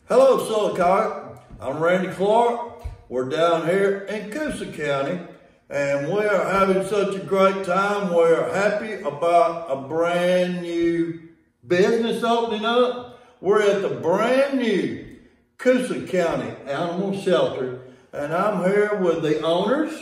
Hello, Silicon. I'm Randy Clark. We're down here in Coosa County, and we are having such a great time. We're happy about a brand new business opening up. We're at the brand new Coosa County Animal Shelter, and I'm here with the owners,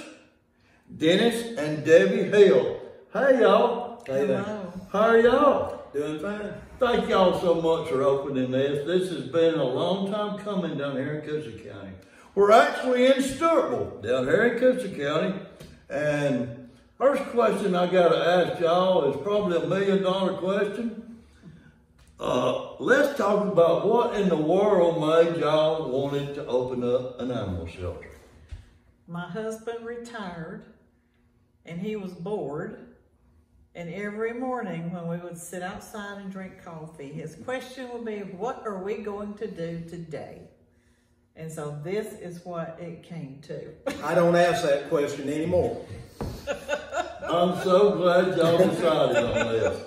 Dennis and Debbie Hill. Hey, y'all. Hey there. How are y'all? Doing fine. Thank y'all so much for opening this. This has been a long time coming down here in Coosa County. We're actually in Stewartville, down here in Coosa County. And first question I got to ask y'all is probably $1 million question. Let's talk about what in the world made y'all wanted to open up an animal shelter. My husband retired and he was bored. And every morning when we would sit outside and drink coffee, his question would be, what are we going to do today? And so this is what it came to. I don't ask that question anymore. I'm so glad y'all decided on this.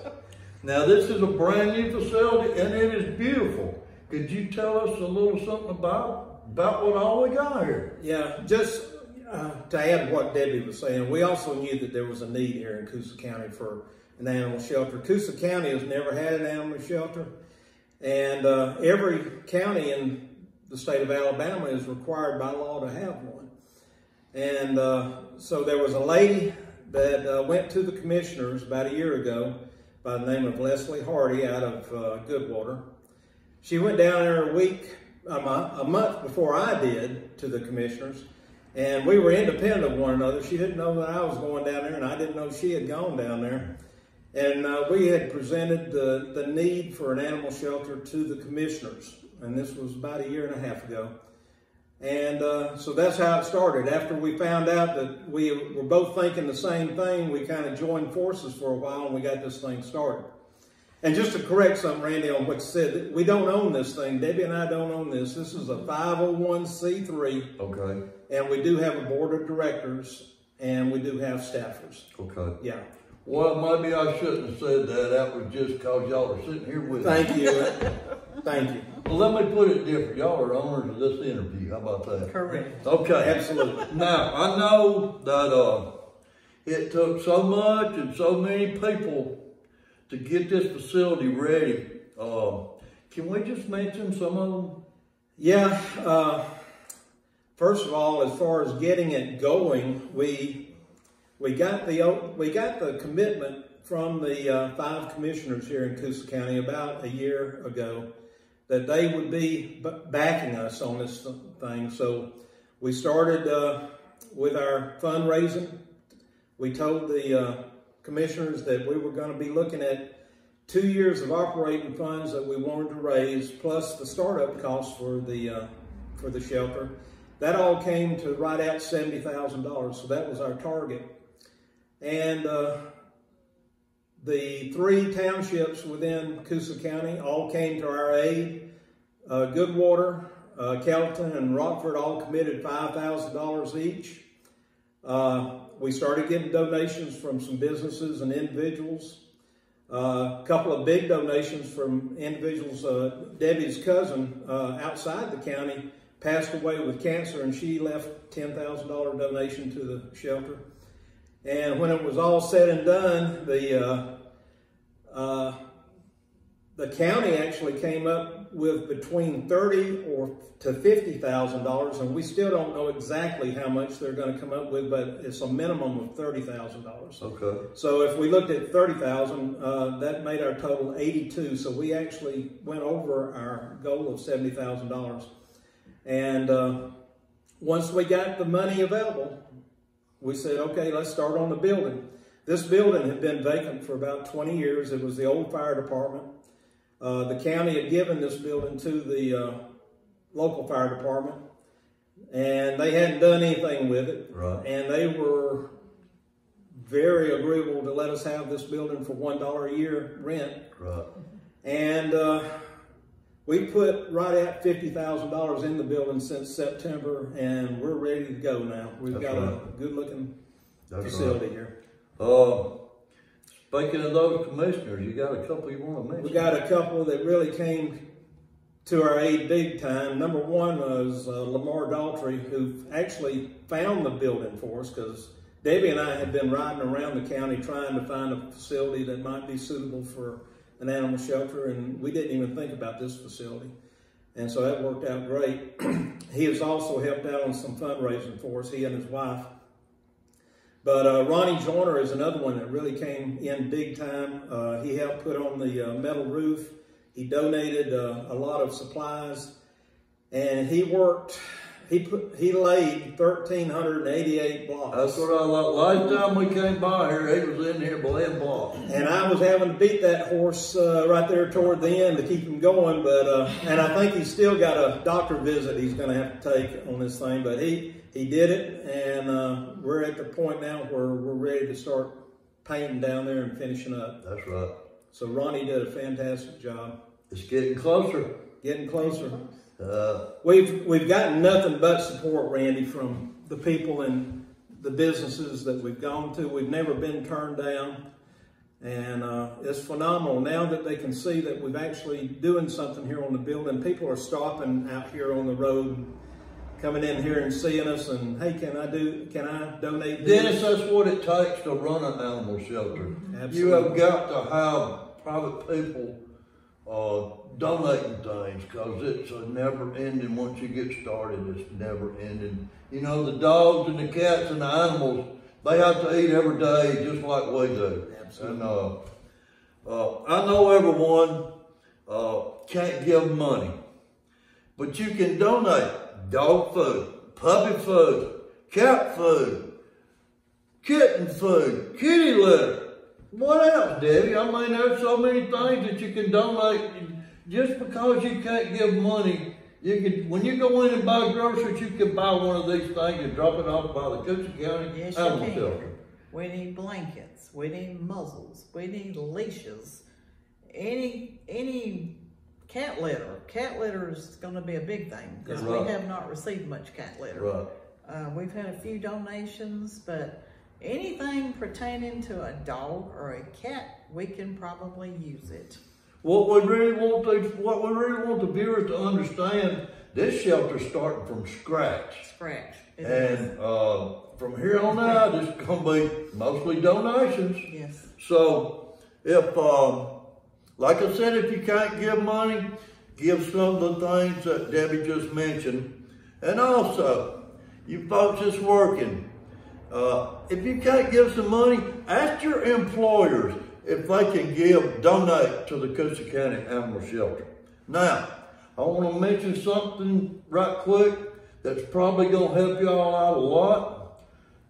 Now this is a brand new facility and it is beautiful. Could you tell us a little something about what all we got here? Yeah, just to add what Debbie was saying, we also knew that there was a need here in Coosa County for an animal shelter. Coosa County has never had an animal shelter, and every county in the state of Alabama is required by law to have one. And so there was a lady that went to the commissioners about a year ago by the name of Leslie Hardy out of Goodwater. She went down there a month before I did to the commissioners. And we were independent of one another. She didn't know that I was going down there, and I didn't know she had gone down there. And we had presented the need for an animal shelter to the commissioners. And this was about 1.5 years ago. And so that's how it started. After we found out that we were both thinking the same thing, we kind of joined forces for a while, and we got this thing started. And just to correct something, Randy, on what you said, we don't own this thing. Debbie and I don't own this. This is a 501c3. Okay. And we do have a board of directors, and we do have staffers. Okay. Yeah. Well, maybe I shouldn't have said that. That was just because y'all are sitting here with me. Thank you. Thank you. Well, let me put it different. Y'all are owners of this interview. How about that? Correct. Okay. Absolutely. Now, I know that it took so much and so many people to get this facility ready. Can we just mention some of them? Yeah. First of all, as far as getting it going, we got the commitment from the 5 commissioners here in Coosa County about 1 year ago that they would be backing us on this thing. So we started with our fundraising. We told the commissioners that we were going to be looking at 2 years of operating funds that we wanted to raise, plus the startup costs for the shelter. That all came to right at $70,000, so that was our target. And the 3 townships within Coosa County all came to our aid. Goodwater, Kelton, and Rockford all committed $5,000 each. We started getting donations from some businesses and individuals. A couple of big donations from individuals. Debbie's cousin outside the county passed away with cancer, and she left $10,000 donation to the shelter. And when it was all said and done, the county actually came up with between $30,000 to $50,000, and we still don't know exactly how much they're going to come up with, but it's a minimum of $30,000. Okay. So if we looked at $30,000, that made our total $82,000. So we actually went over our goal of $70,000. And once we got the money available, we said, okay, let's start on the building. This building had been vacant for about 20 years. It was the old fire department. The county had given this building to the local fire department, and they hadn't done anything with it. Right. And they were very agreeable to let us have this building for $1 a year rent. Right. And we put right at $50,000 in the building since September, and we're ready to go now. We've got a good-looking facility here. Speaking of those commissioners, you got a couple you want to mention? We got a couple that really came to our aid big time. Number one was Lamar Daltrey, who actually found the building for us, because Debbie and I had been riding around the county trying to find a facility that might be suitable for an animal shelter, and we didn't even think about this facility. And so that worked out great. He has also helped out on some fundraising for us, he and his wife. But Ronnie Joyner is another one that really came in big time. He helped put on the metal roof. He donated a lot of supplies, and he laid 1,388 blocks. That's what I like. Last time we came by here, he was in here laying blocks. And I was having to beat that horse right there toward the end to keep him going. But and I think he's still got a doctor visit he's going to have to take on this thing. But he did it, and we're at the point now where we're ready to start painting down there and finishing up. That's right. So Ronnie did a fantastic job. It's getting closer. Getting closer. We've gotten nothing but support, Randy, from the people and the businesses that we've gone to. We've never been turned down, and it's phenomenal now that they can see that we've actually doing something here on the building. People are stopping out here on the road, and coming in here and seeing us, and hey, can I donate this? Dennis, that's what it takes to run an animal shelter. Absolutely. You have got to have private people donating things, because it's a never ending. Once you get started, it's never ending. You know, the dogs and the cats and the animals, they have to eat every day just like we do. Absolutely. And I know everyone can't give money, but you can donate dog food, puppy food, cat food, kitten food, kitty litter. What else, Debbie? I mean, there's so many things that you can donate. Just because you can't give money, you can. When you go in and buy groceries, you can buy one of these things and drop it off by the Coosa County Animal Shelter. We need blankets. We need muzzles. We need leashes. Any cat litter. Cat litter is going to be a big thing, because we have not received much cat litter. Right. We've had a few donations, but anything pertaining to a dog or a cat, we can probably use it. What we really want the viewers to understand, this shelter's starting from scratch. And from here on out, it's going to be mostly donations. Yes. So if, like I said, if you can't give money, give some of the things that Debbie just mentioned. And also, you folks that's working, if you can't give some money, ask your employers if they can donate to the Coosa County Animal Shelter. Now, I want to mention something right quick that's probably going to help y'all out a lot.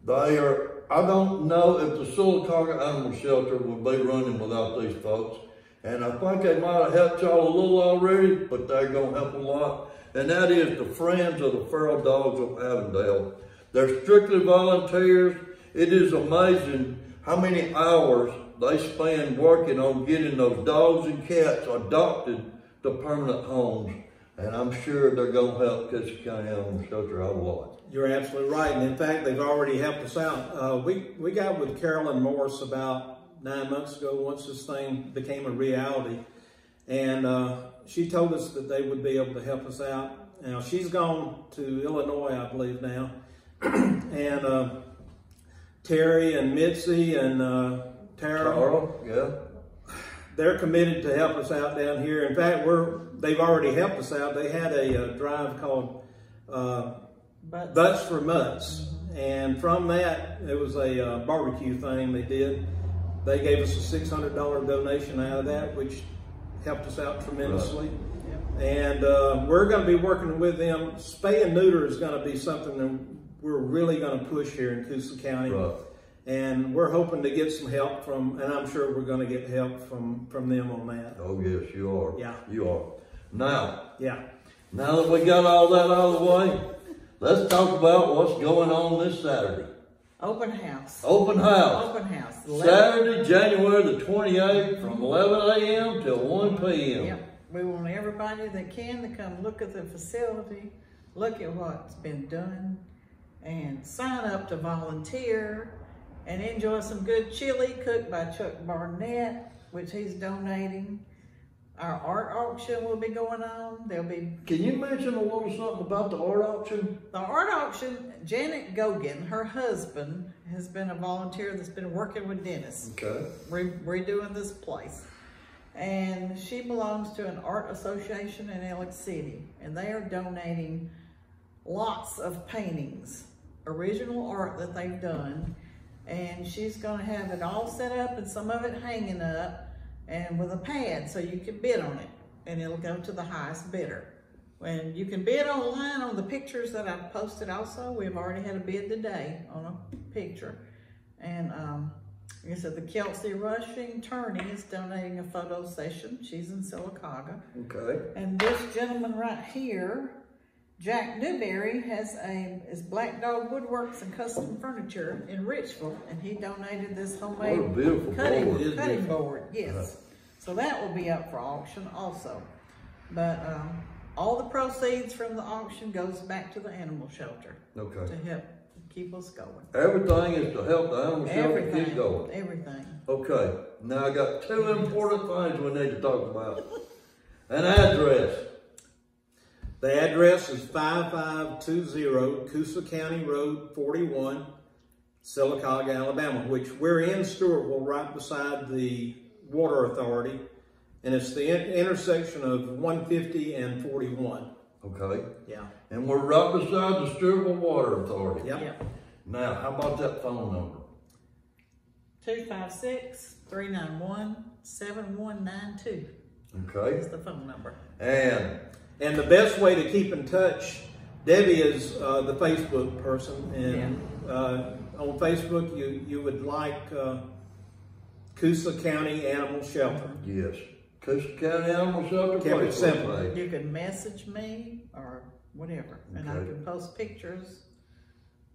I don't know if the Sylacauga Animal Shelter would be running without these folks. And I think they might have helped y'all a little already, but they're going to help a lot. And that is the Friends of the Feral Dogs of Avondale. They're strictly volunteers. It is amazing how many hours they spend working on getting those dogs and cats adopted to permanent homes. And I'm sure they're going to help Coosa County Animal Shelter out a lot. You're absolutely right. And in fact, they've already helped us out. We got with Carolyn Morris about 9 months ago, once this thing became a reality. And she told us that they would be able to help us out. Now, she's gone to Illinois, I believe now. And Terry and Mitzi and Tara, they're committed to help us out down here. In fact, they've already helped us out. They had a drive called Butts for Mutts. And from that, it was a barbecue thing they did. They gave us a $600 donation out of that, which helped us out tremendously. Right. And we're going to be working with them. Spay and neuter is going to be something that we're really going to push here in Coosa County. Right. And we're hoping to get some help and I'm sure we're going to get help from them on that. Oh, yes, you are. Yeah. You are. Now that we got all that out of the way, let's talk about what's going on this Saturday. Open house. Open house. Open house. Saturday, January the 28th from 11 a.m. till 1 p.m. Yep. We want everybody that can to come look at the facility, look at what's been done, and sign up to volunteer and enjoy some good chili cooked by Chuck Barnett, which he's donating. Our art auction will be going on. There'll be... Can you mention a little something about the art auction? The art auction, Janet Gogan, her husband, has been a volunteer that's been working with Dennis. Okay. Redoing this place. And she belongs to an art association in Alex City. And they are donating lots of paintings, original art that they've done. And she's gonna have it all set up and some of it hanging up and with a pad so you can bid on it. And it'll go to the highest bidder. And you can bid online on the pictures that I've posted also. We've already had a bid today on a picture. And like I said, the Kelsey Rushing Turney is donating a photo session. She's in Sylacauga. Okay. And this gentleman right here, Jack Newberry, is Black Dog Woodworks and Custom Furniture in Richville, and he donated this homemade What a beautiful board. cutting board. Yes. So that will be up for auction also. But all the proceeds from the auction goes back to the animal shelter. Okay. To help keep us going. Everything is to help the animal shelter keep going. Everything. Okay. Now I got two important things we need to talk about. An address. The address is 5520 Coosa County Road 41, Sylacauga, Alabama, which we're in Stewartville, right beside the Water Authority, and it's the intersection of 150 and 41. Okay. Yeah. And we're right beside the Stewartville Water Authority. Yep. Now, how about that phone number? 256-391-7192. Okay. That's the phone number. And the best way to keep in touch, Debbie is the Facebook person, and on Facebook you would like Coosa County Animal Shelter. Yes. Coosa County Animal Shelter. Keep it simple. You can message me or whatever, and I can post pictures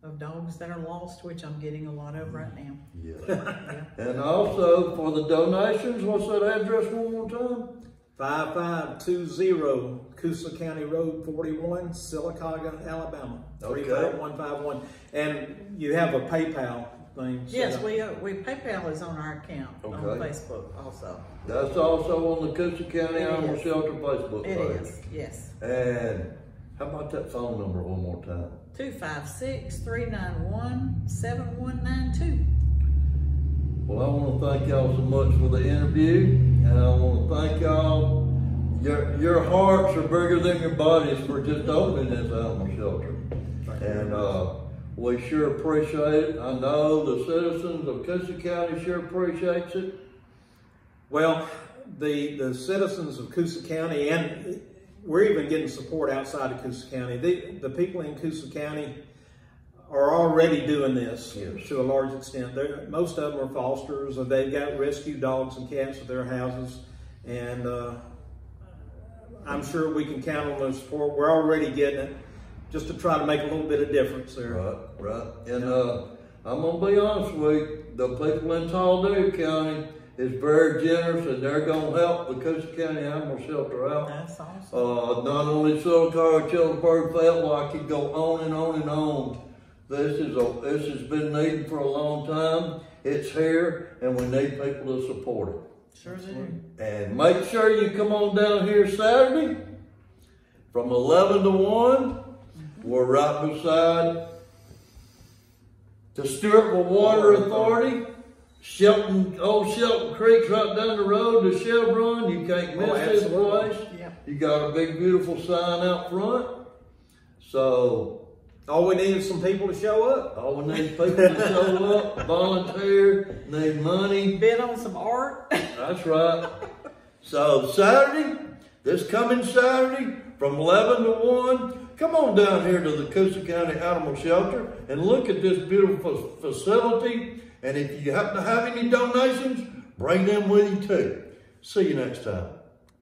of dogs that are lost, which I'm getting a lot of right now. Yes. Yeah. And also for the donations, what's that address one more time? 5520 Coosa County Road 41, Sylacauga, Alabama. 35151. And you have a PayPal thing. Yes, we PayPal is on our account on Facebook also. That's also on the Coosa County Animal Shelter Facebook page. It is, yes. And how about that phone number one more time? 256-391-7192. Well, I want to thank y'all so much for the interview, and I want to thank y'all. Your hearts are bigger than your bodies for just opening this animal shelter. And we sure appreciate it. I know the citizens of Coosa County sure appreciates it. Well, the citizens of Coosa County, and we're even getting support outside of Coosa County. The people in Coosa County are already doing this to a large extent. Most of them are fosters, or they've got rescue dogs and cats at their houses, and I'm sure we can count on their support. We're already getting it, just to try to make a little bit of difference there. Right. And I'm going to be honest with you, the people in Talladega County is very generous, and they're going to help the Coosa County Animal Shelter out. That's awesome. Not only Sylacauga, Childersburg, Fayetteville, I could go on and on and on. This has been needed for a long time. It's here, and we need people to support it. Sure do. And make sure you come on down here Saturday from 11 to 1. We're right beside the Stewartville Water Authority. Old Shelton Creek's right down the road to Chevron. You can't miss this place. Yep. You got a big, beautiful sign out front. So all we need is some people to show up. all we need is people to show up, volunteer, need money. Bid on some art. That's right. So Saturday, this coming Saturday, from 11 to 1, come on down here to the Coosa County Animal Shelter and look at this beautiful facility. And if you happen to have any donations, bring them with you too. See you next time.